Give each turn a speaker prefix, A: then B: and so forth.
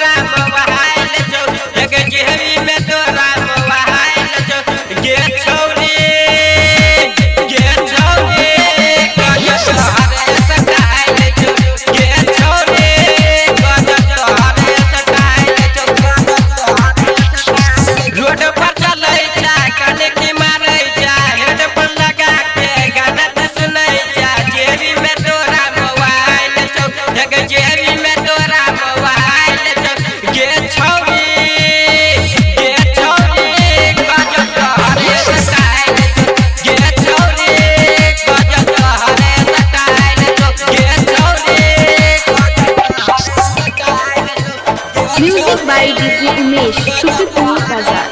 A: तोरा मोबाइल जो एक जेबी में तोरा मोबाइल जो गे छौरी गजब तोहरे स्टाइल जो गे छौरी गजब तोहरे स्टाइल जो रोड पर चलै जा कने की मारै जा हेडफोन लगा के गाना त सुनै जा जेबी में तोरा मोबाइल जो एक जेबी में तोरा मोबाइल जो गे छौरी गजब तोहरे स्टाइल जो गे छौरी गजब तोहरे स्टाइल जो गे छौरी
B: Music by DJ Umesh, Shukipur Bazaar.